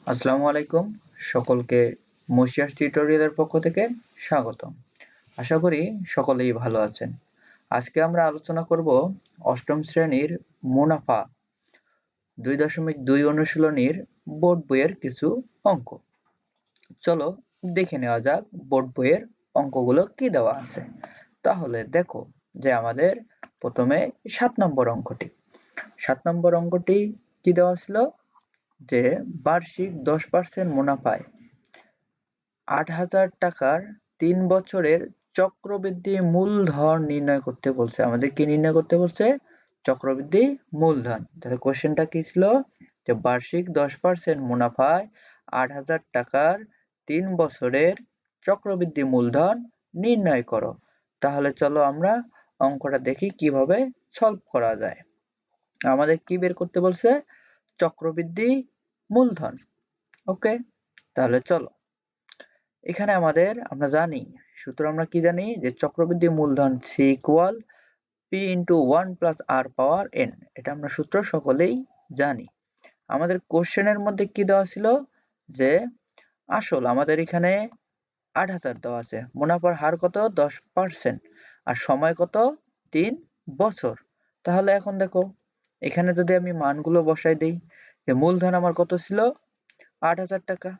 আসসালামু আলাইকুম সকলকে মসিয়াস টিউটোরিয়ালের পক্ষ থেকে স্বাগতম। আশা করি সকলেই ভালো আছেন। আজকে আমরা আলোচনা করব অষ্টম শ্রেণীর মুনাফা 2.2 অনুশীলনীর বোর্ড বইয়ের কিছু অঙ্ক। চলো দেখে নেওয়া যাক বোর্ড বইয়ের অঙ্কগুলো কি দেওয়া আছে। তাহলে দেখো যে আমাদের প্রথমে 7 নম্বর অঙ্কটি। 7 নম্বর অঙ্কটি কি দেওয়া ছিল যে বার্ষিক 10% মুনাফায় 8,000 টাকার 3 বছরের চক্রবৃদ্ধি মূলধন নির্ণয় করতে বলছে। আমাদের কি নির্ণয় করতে বলছে? চক্রবৃদ্ধি মূলধন। তাহলে কোশ্চেনটা কি ছিল? যে বার্ষিক 10% মুনাফায় 8,000 টাকার 3 বছরের চক্রবৃদ্ধি মূলধন নির্ণয় করো। তাহলে চলো আমরা অঙ্কটা দেখি কিভাবে সলভ করা যায়। আমাদের কি বের করতে বলছে? চক্রবৃদ্ধি মূলধন। ওকে, তাহলে চলো। এখানে আমরা জানি সূত্র আমরা কি জানি যে চক্রবৃদ্ধি মূলধন C equal P into 1 plus R power N। এটা আমরা সূত্র সকলেই জানি। আমাদের কোশ্চেনের মধ্যে কি দেওয়া ছিল যে আসল আমাদের এখানে 8,000 দেওয়া আছে, মুনাফার হার কত 10% আর সময় কত 3 বছর। তাহলে এখন দেখো এখানে যদি আমি মানগুলো বসাই দেই যে মূলধন আমার কত ছিল 8,000 টাকা,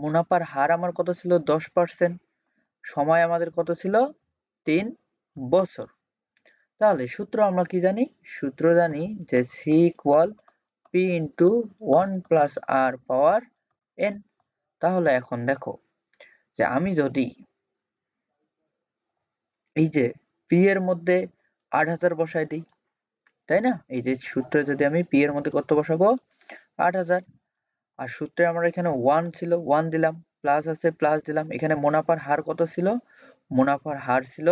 মুনাফার হার আমার কত ছিল 10%, সময় আমাদের কত ছিল 3 বছর। তাহলে সূত্র আমরা কি জানি? সূত্র জানি যে C equal P into 1 plus R power N। তাহলে এখন দেখো যে আমি যদি এই যে P এর মধ্যে 8,000 বসাই দিই, তাই না? এই যে সূত্রে যদি আমি P এর মধ্যে কত বসাবো 8,000, আর সূত্রে আমার এখানে 1 ছিল 1 দিলাম, প্লাস আছে প্লাস দিলাম। এখানে মুনাফার হার কত ছিল? মুনাফার হার ছিল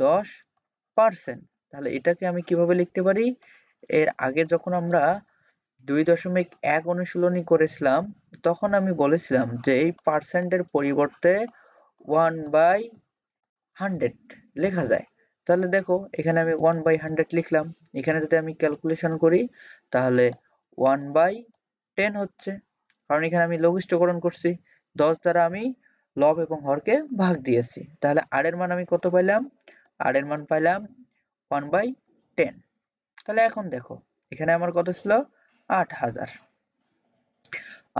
10%। তাহলে এটাকে আমি কিভাবে লিখতে পারি? এর আগে যখন আমরা 2.1 অনুশীলনী করেছিলাম তখন আমি বলেছিলাম যে এই পার্সেন্টের পরিবর্তে 1/100 লেখা যায়। তাহলে দেখো এখানে আমি 1/100 লিখলাম। এখানে যদি আমি ক্যালকুলেশন করি তাহলে 1/10 হচ্ছে, কারণ এখানে আমি লঘিষ্ঠকরণ করছি। 10 দ্বারা আমি লব এবং হরকে ভাগ দিয়েছি। তাহলে আর এর মান আমি কত পাইলাম? আর এর মান পাইলাম 1/10। তাহলে এখন দেখো এখানে আমার কত ছিল 8,000,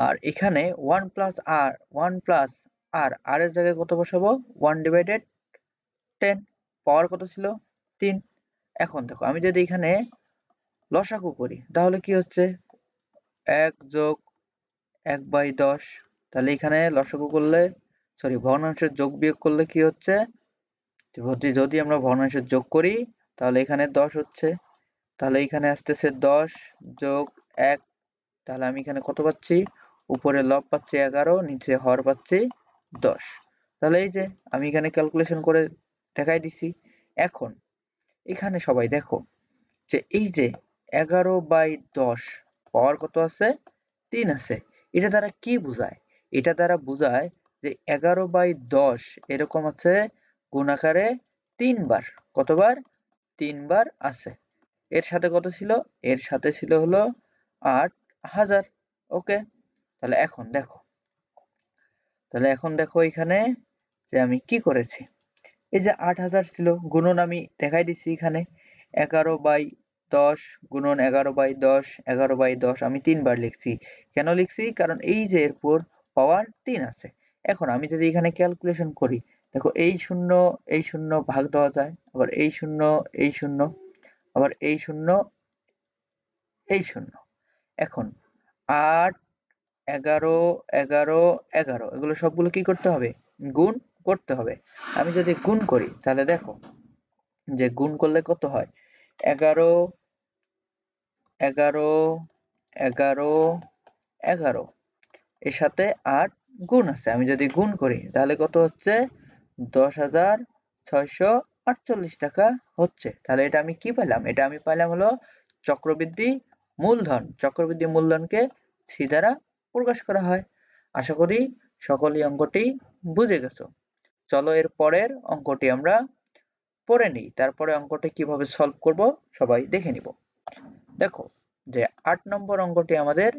আর এখানে 1 প্লাস আর 1 প্লাস আর আর এর জায়গায় কত বসাবো 1/10, পাওয়ার কত ছিল 3। এখন দেখো আমি যদি এখানে লসাগু করি তাহলে কি হচ্ছে 1 যোগ 1/10। তাহলে এখানে লসাগু করলে ভগ্নাংশের যোগ বিয়োগ করলে কি হচ্ছে? যদি আমরা ভগ্নাংশের যোগ করি তাহলে এখানে 10 হচ্ছে। তাহলে এখানে আসতেছে 10 যোগ 1। তাহলে আমি এখানে কত পাচ্ছি? উপরে লব পাচ্ছি 11, নিচে হর পাচ্ছি 10। তাহলে এই যে আমি এখানে ক্যালকুলেশন করে দেখাই দিছি। এখন এখানে সবাই দেখো যে এই যে 11/10 পাওয়ার কত আছে? 3 আছে। এটা দ্বারা কি বোঝায়? এটা দ্বারা বোঝায় যে 11/10 এরকম আছে গুণ আকারে 3 বার। কতবার? 3 বার আছে। এর সাথে কত ছিল? এর সাথে ছিল হলো 8,000। ওকে, তাহলে এখন দেখো এখানে যে আমি কি করেছি। এই যে 8,000 ছিল, গুণন আমি দেখাই দিচ্ছি এখানে 11/10 গুণন 11/10, 11/10 আমি 3 বার লিখছি। কেন লিখছি? কারণ এই যে এরপর পাওয়ার 3 আছে। এখন আমি যদি এখানে ক্যালকুলেশন করি, দেখো এই শূন্য এই শূন্য ভাগ দেওয়া যায়, আবার এই শূন্য এই শূন্য, আবার এই শূন্য এই শূন্য। এখন 8, 11, 11, 11 এগুলো সবগুলো কি করতে হবে? গুণ করতে হবে। আমি যদি গুণ করি তাহলে দেখো যে গুণ করলে কত হয়? 11, 11, 11, 11 এর সাথে 8 গুণ আছে। আমি যদি গুণ করি তাহলে কত হচ্ছে? 10,648 টাকা হচ্ছে। তাহলে এটা আমি কি পেলাম? এটা আমি পাইলাম হলো চক্রবৃদ্ধি মূলধন। চক্রবৃদ্ধি মূলধনকে C দ্বারা প্রকাশ করা হয়। আশা করি সকলেই অঙ্কটি বুঝে গেছো। চলো এর পরের অঙ্কটি আমরা পড়ে নিই, তারপরে অঙ্কটি কিভাবে সলভ করব সবাই দেখে নিব। দেখো যে 8 নম্বর অঙ্কটি আমাদের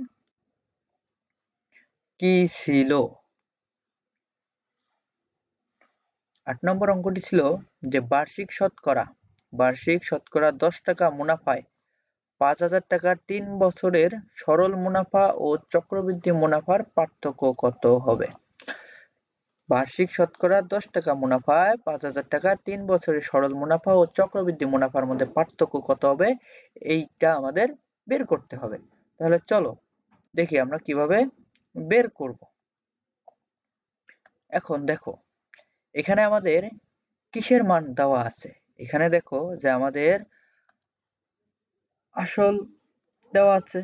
কি ছিল? ৮ নম্বর অঙ্কটি ছিল যে বার্ষিক শতকরা 10 টাকা মুনাফায় ৫,০০০ টাকার ৩ বছরের সরল মুনাফা ও চক্রবৃদ্ধি মুনাফার পার্থক্য কত হবে? বার্ষিক শতকরা 10 টাকা মুনাফায় ৫,০০০ টাকার ৩ বছরের সরল মুনাফা ও চক্রবৃদ্ধি মুনাফার মধ্যে পার্থক্য কত হবে? এইটা আমাদের বের করতে হবে। তাহলে চলো দেখি আমরা কিভাবে বের করব। এখন দেখো এখানে আমাদের কিসের মান দেওয়া আছে? এখানে দেখো যে আমাদের আসল দেওয়া আছে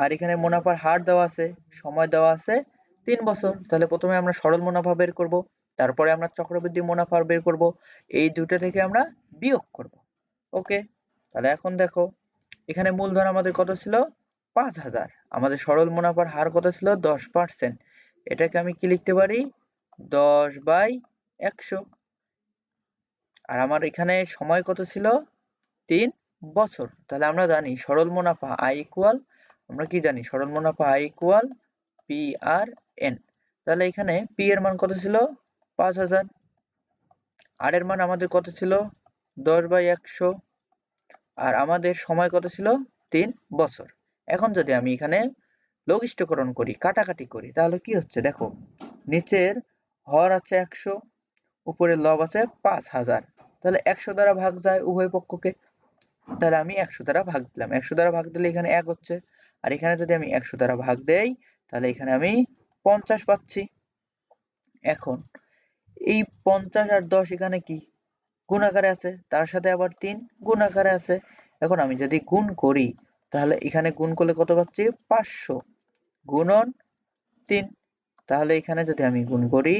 আর এখানে মুনাফার হার দেওয়া আছে, সময় দেওয়া আছে ৩ বছর। তাহলে প্রথমে আমরা সরল মুনাফা বের করব, তারপরে আমরা চক্রবৃদ্ধি মুনাফা বের করব, এই দুটো থেকে আমরা বিয়োগ করব। ওকে, তাহলে এখন দেখো এখানে মূলধন আমাদের কত ছিল? ৫,০০০। আমাদের সরল মুনাফার হার কত ছিল? 10%। এটাকে আমি কি লিখতে পারি? 10/100। আর আমার এখানে সময় কত ছিল? ৩ বছর। তাহলে আমরা জানি সরল মুনাফা I ইকুয়াল, আমরা কি জানি সরল মুনাফা I ইকুয়াল PRN। তাহলে এখানে P এর মান কত ছিল? ৫,০০০। R এর মান আমাদের কত ছিল? 10/100। আর আমাদের সময় কত ছিল? ৩ বছর। এখন যদি আমি এখানে লঘিষ্ঠকরণ করি, কাটাকাটি করি, তাহলে কি হচ্ছে দেখো, নিচের হর আছে ১০০, উপরের লব আছে ৫,০০০। তাহলে ১০০ দ্বারা ভাগ যায় উভয় পক্ষকে, তাহলে আমি ১০০ দ্বারা ভাগ দিলাম। ১০০ দ্বারা ভাগ দিলে এখানে ১ হচ্ছে, আর এখানে যদি আমি ১০০ দ্বারা ভাগ দেই তাহলে এখানে আমি ৫০ পাচ্ছি। এখন এই ৫০ আর ১০ এখানে কি গুণ আকারে আছে, তার সাথে আবার ৩ গুণ আকারে আছে। এখন আমি যদি গুণ করি তাহলে এখানে গুণ করলে কত পাচ্ছি? ৫০০ গুণন ৩। তাহলে এখানে যদি আমি গুণ করি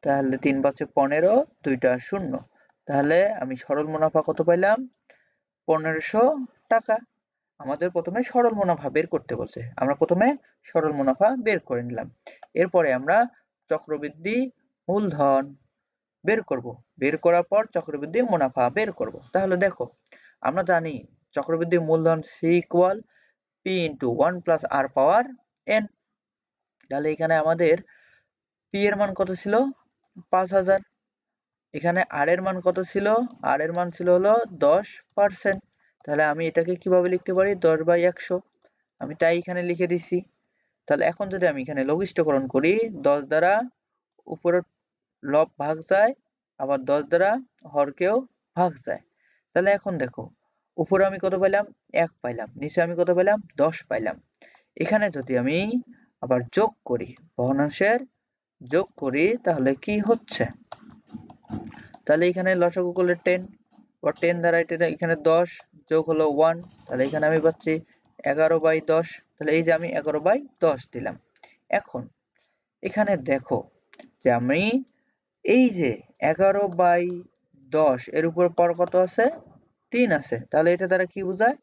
তাহলে ৩ পাচ্ছে ১৫, ২টা ০। তাহলে আমি সরল মুনাফা কত পাইলাম? ১৫০০ টাকা। আমাদের প্রথমে সরল মুনাফা বের করতে বলছে, আমরা প্রথমে সরল মুনাফা বের করে নিলাম। এরপরে আমরা চক্রবৃদ্ধি মূলধন বের করব, বের করার পর চক্রবৃদ্ধি মুনাফা বের করব। তাহলে দেখো আমরা জানি চক্রবৃদ্ধি মূলধন C equal P into 1 plus R পাওয়ার N। তাহলে এখানে আমাদের P এর মান কত ছিল? ৫,০০০। এখানে R এর মান কত ছিল? R এর মান ছিল হলো 10%। তাহলে আমি এটাকে কিভাবে লিখতে পারি? 10/100। আমি তাই এখানে লিখে দিছি। তাহলে এখন যদি আমি এখানে লঘিষ্ঠকরণ করি, 10 দ্বারা উপরের লব ভাগ যায়, আবার 10 দ্বারা হরকেও ভাগ যায়। তাহলে এখন দেখো উপরে আমি কত পাইলাম? ১ পাইলাম, নিচে আমি কত পাইলাম? 10 পাইলাম। এখানে যদি আমি আবার যোগ করি, ভগ্নাংশের যোগ করি তাহলে কি হচ্ছে? তাহলে এখানে লসাগু করলে 10, বা 10 দ্বারা এটা এখানে 10 যোগ হলো 1, তাহলে এখানে আমি পাচ্ছি 11/10। তাহলে এই যে আমি 11/10 দিলাম। এখন এখানে দেখো যে আমি এই যে 11/10 এর উপর পর কত আছে? 3 আছে। তাহলে এটা দ্বারা কি বোঝায়?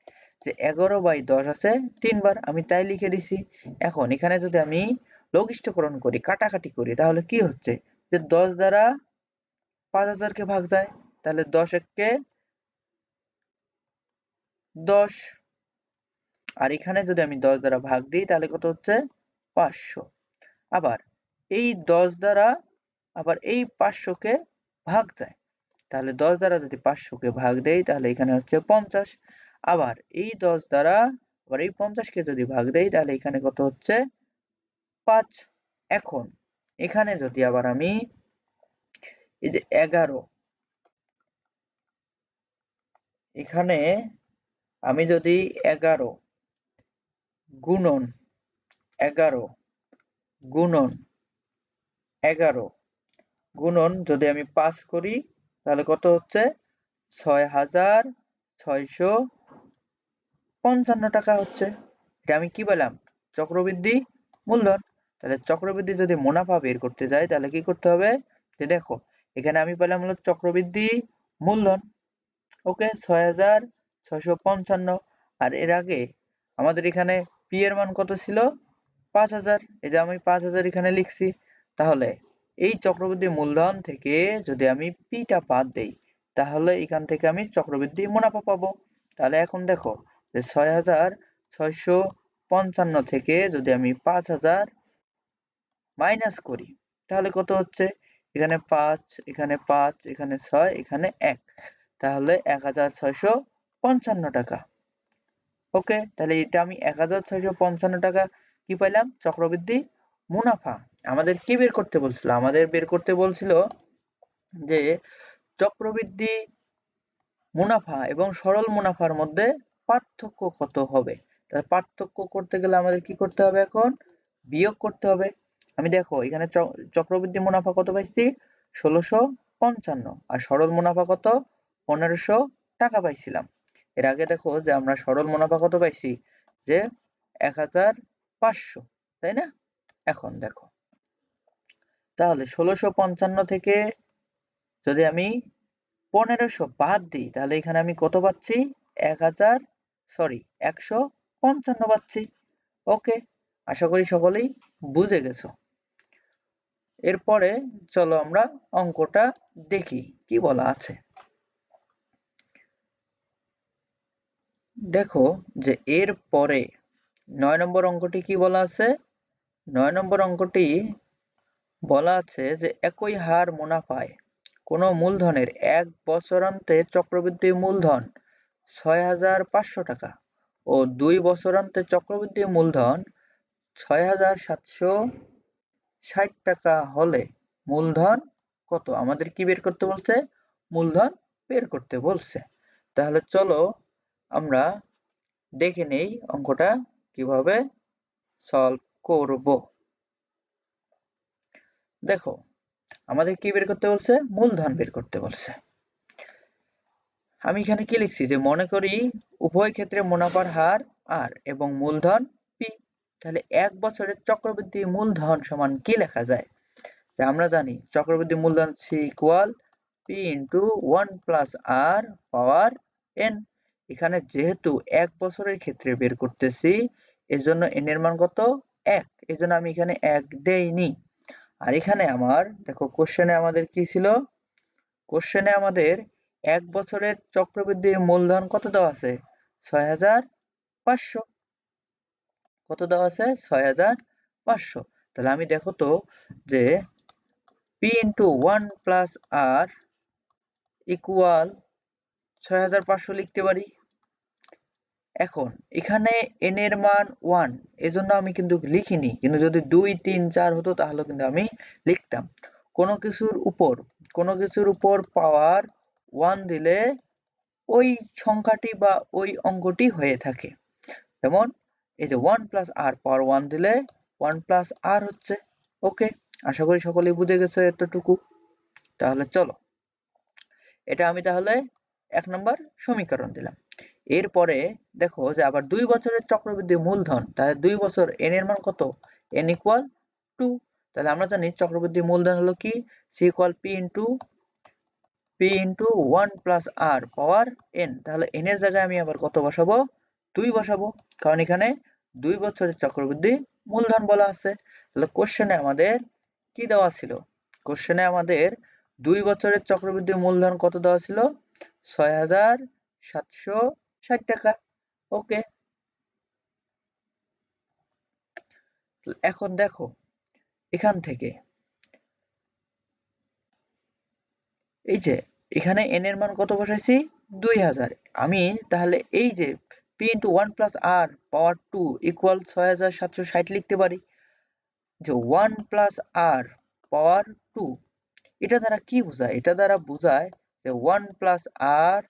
যে 11/10 আছে 3 বার, আমি তাই লিখে দিছি। এখন এখানে যদি আমি লঘিষ্ঠকরণ করি, কাটাকাটি করি, তাহলে কি হচ্ছে? যে 10 দ্বারা ৫,০০০ কে ভাগ যায়, তাহলে 10 একে 10। আর এখানে যদি আমি 10 দ্বারা ভাগ দিই তাহলে কত হচ্ছে? ৫০০। আবার এই 10 দ্বারা আবার এই ৫০০ কে ভাগ যায়, তাহলে 10 দ্বারা যদি ৫০০ কে ভাগ দেই তাহলে এখানে হচ্ছে ৫০। আবার এই 10 দ্বারা আবার এই ৫০ কে যদি ভাগ দেই তাহলে এখানে কত হচ্ছে? ৫। এখন এখানে যদি আবার আমি এই যে ১১, এখানে আমি যদি ১১ গুণন ১১ গুণন ১১ গুণন যদি আমি ৫ করি তাহলে কত হচ্ছে? ৬,৬৫৫ টাকা হচ্ছে। এটা আমি কি পেলাম? চক্রবৃদ্ধি মূলধন। তাহলে চক্রবৃদ্ধি যদি মুনাফা বের করতে যাই তাহলে কি করতে হবে? যে দেখো এখানে আমি পেলাম হলো চক্রবৃদ্ধি মূলধন। ওকে, ৬,৬৫৫। আর এর আগে আমাদের এখানে P এর মান কত ছিল? ৫,০০০। এই যে আমি ৫,০০০ এখানে লিখছি। তাহলে এই চক্রবৃদ্ধি মূলধন থেকে যদি আমি P টা বাদ দেই তাহলে এখান থেকে আমি চক্রবৃদ্ধি মুনাফা পাবো। তাহলে এখন দেখো যে ৬,৬৫৫ থেকে যদি আমি ৫,০০০ মাইনাস করি তাহলে কত হচ্ছে, এখানে 5, এখানে 5, এখানে 6, এখানে 1, তাহলে 1655 টাকা। ওকে, তাহলে এটা আমি 1655 টাকা কি পাইলাম, চক্রবৃদ্ধি মুনাফা। আমাদের কি বের করতে বলছিল, আমাদের বের করতে বলছিল যে চক্রবৃদ্ধি মুনাফা এবং সরল মুনাফার মধ্যে পার্থক্য কত হবে। তাহলে পার্থক্য করতে গেলে আমাদের কি করতে হবে, এখন বিয়োগ করতে হবে। আমি দেখো এখানে চক্রবৃদ্ধি মুনাফা কত পাইছি, 1655, আর সরল মুনাফা কত, 1500 টাকা পাইছিলাম। এর আগে দেখো যে আমরা সরল মুনাফা কত পাইছি, যে 1500, তাই না? এখন দেখো তাহলে 1655 থেকে যদি আমি 1500 বাদ দিই তাহলে এখানে আমি কত পাচ্ছি, 155 পাচ্ছি। ওকে, আশা করি সকলেই বুঝে গেছো। এরপরে চলো আমরা অঙ্কটা দেখি কি বলা আছে। দেখো যে এর পরে 9 নম্বর অঙ্কটি কি বলা আছে, 9 নম্বর অঙ্কটি বলা আছে যে একই হার মুনাফায় কোনো মূলধনের 1 বছরান্তে চক্রবৃদ্ধি মূলধন ৬৫০০ টাকা ও 2 বছরান্তে চক্রবৃদ্ধি মূলধন ৬৭৬০ টাকা হলে মূলধন কত, আমাদের কি বের করতে বলছে, মূলধন বের করতে বলছে। তাহলে চলো আমরা দেখে নেই অঙ্কটা কিভাবে সলভ করব। দেখো আমাদের কি বের করতে বলছে, মূলধন বের করতে বলছে। আমি এখানে কি লিখছি, যে মনে করি উভয় ক্ষেত্রে মুনাফার হার আর এবং মূলধন পি। তাহলে 1 বছরের চক্রবৃদ্ধি মূলধন সমান কি লেখা যায়, যে আমরা জানি চক্রবৃদ্ধি মূলধন C equal P into 1 plus R power N. এখানে যেহেতু 1 বছরের ক্ষেত্রে বের করতেছি এজন্য এন এর মান কত, 1, এজন্য আমি এখানে 1 দেইনি। আর এখানে আমার দেখো কোশ্চেনে আমাদের কি ছিল, কোশ্চেনে আমাদের 1 বছরের চক্রবৃদ্ধি মূলধন কত দেওয়া আছে, 6500। কত দেওয়া আছে, 6500। তাহলে আমি দেখো তো যে p ইন্টু 1 প্লাস আর ইকুয়াল 6500 লিখতে পারি। এখন এখানে n এর মান 1, এজন্য আমি কিন্তু লিখিনি, কিন্তু যদি 2, 3, 4 হতো তাহলে কিন্তু আমি লিখতাম। কোনো কিছুর উপর পাওয়ার 1 দিলে ওই সংখ্যাটি বা ওই অঙ্কটি হয়ে থাকে। যেমন এই যে 1 প্লাস আর পাওয়ার 1 দিলে 1 প্লাস আর হচ্ছে। ওকে, আশা করি সকলেই বুঝে গেছে এতটুকু। তাহলে চলো এটা আমি তাহলে 1 নম্বর সমীকরণ দিলাম। এরপরে দেখো যে আবার 2 বছরের চক্রবৃদ্ধি মূলধন, তাহলে 2 বছর n এর মান কত, n ইকুয়াল 2। তাহলে আমরা জানি চক্রবৃদ্ধি মূলধন হলো কি, c equal p into 1 plus R power n। তাহলে n এর জায়গায় আমি আবার কত বসাবো, 2 বসাবো, কারণ এখানে 2 বছরের চক্রবৃদ্ধি মূলধন বলা আছে। তাহলে কোশ্চেনে আমাদের কি দেওয়া ছিল, কোশ্চেনে আমাদের 2 বছরের চক্রবৃদ্ধি মূলধন কত দেওয়া ছিল, 6760 টাকা। ওকে, এখন দেখো এখান থেকে এই যে এখানে n এর মান কত বসাইছি, 2000। আমি তাহলে এই যে p ইন্টু 1 প্লাস আর পাওয়ার 2 ইকুয়াল 6760 লিখতে পারি। যে 1 প্লাস আর পাওয়ার 2, এটা দ্বারা কি বোঝায়, এটা দ্বারা বোঝায় যে 1 প্লাস আর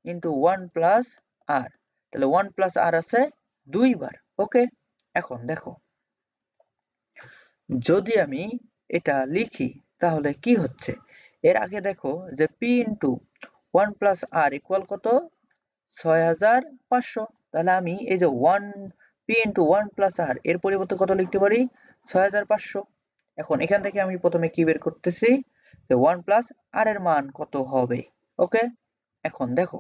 ইন্টু 1 প্লাস আর। তাহলে 1 প্লাস আর আছে 2 বার। ওকে, এখন দেখো যদি আমি এটা লিখি তাহলে কি হচ্ছে, এর আগে দেখো যে p ইন্টু 1 প্লাস আর ইকুয়াল কত, 6500। তাহলে আমি এই যে 1 p ইন্টু 1 প্লাস আর এর পরিবর্তে কত লিখতে পারি, 6500। এখন এখান থেকে আমি প্রথমে কি বের করতেছি, যে 1 প্লাস আর এর মান কত হবে। ওকে, এখন দেখো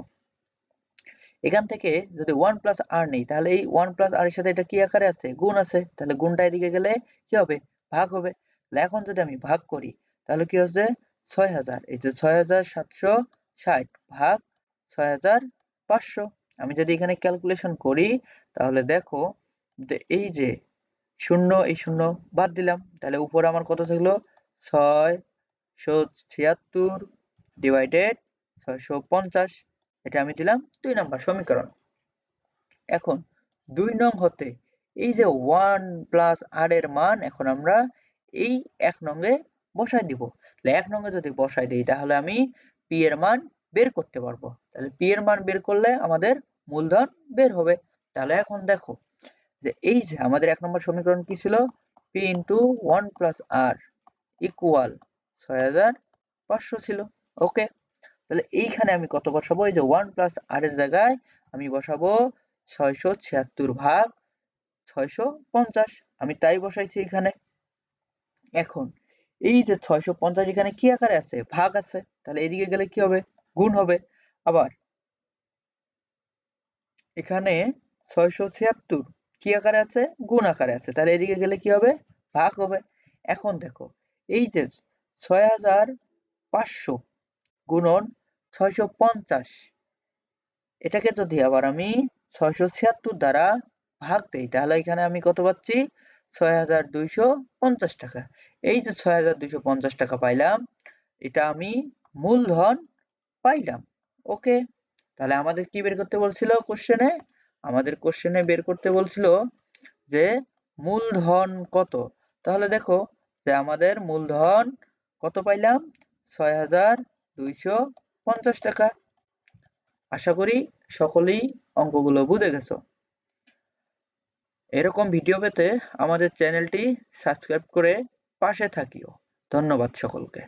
এখান থেকে যদি 1 প্লাস আর নেই তাহলে এই 1 প্লাস আর এর সাথে এটা কি আকারে আছে, গুণ আছে, তাহলে গুণটা এদিকে গেলে কি হবে, ভাগ হবে। তাহলে এখন যদি আমি ভাগ করি তাহলে কি হচ্ছে, 6000, এই যে 6760 ভাগ 6500। আমি যদি এখানে ক্যালকুলেশন করি তাহলে দেখো যে এই যে শূন্য, এই শূন্য বাদ দিলাম, তাহলে উপরে আমার কত থাকলো 676 ডিভাইডেড 650, এটা আমি দিলাম 2 নাম্বার সমীকরণ। এখন 2 নং হতে এই যে 1 প্লাস r এর মান এখন আমরা এই 1 নং-এ বসাই দিব। তাহলে 1 নং-এ যদি বসাই দেই তাহলে আমি p এর মান বের করতে পারবো। তাহলে p এর মান বের করলে আমাদের মূলধন বের হবে। তাহলে এখন দেখো যে এই যে আমাদের 1 নম্বর সমীকরণ কি ছিল, p * 1 + r = 6500 ছিল। ওকে, তাহলে এইখানে আমি কত বসাবো, এই যে 1 + r এর জায়গায় আমি বসাবো 676 ভাগ 650, আমি তাই বসাইছি এখানে। এখন এই যে 650 এখানে কি আকারে আছে, ভাগ আছে, তাহলে এদিকে গেলে কি হবে, গুণ হবে। আবার এখানে 676 কি আকারে আছে, গুণ আকারে আছে, তাহলে এদিকে গেলে কি হবে, ভাগ হবে। এখন দেখো এই যে 6500 গুণন 650, এটাকে যদি আবার আমি 676 দ্বারা ভাগ দেই তাহলে এখানে আমি কত পাচ্ছি, 6250 টাকা। এই যে 6250 টাকা পাইলাম, এটা আমি মূলধন পাইলাম। ওকে, তাহলে আমাদের কি বের করতে বলছিল কোশ্চেনে, আমাদের কোশ্চেনে বের করতে বলছিল যে মূলধন কত। তাহলে দেখো যে আমাদের মূলধন কত পাইলাম, 6250 টাকা। আশা করি সকলেই অঙ্কগুলো বুঝে গেছো। এরকম ভিডিও পেতে আমাদের চ্যানেলটি সাবস্ক্রাইব করে পাশে থাকিও। ধন্যবাদ সকলকে।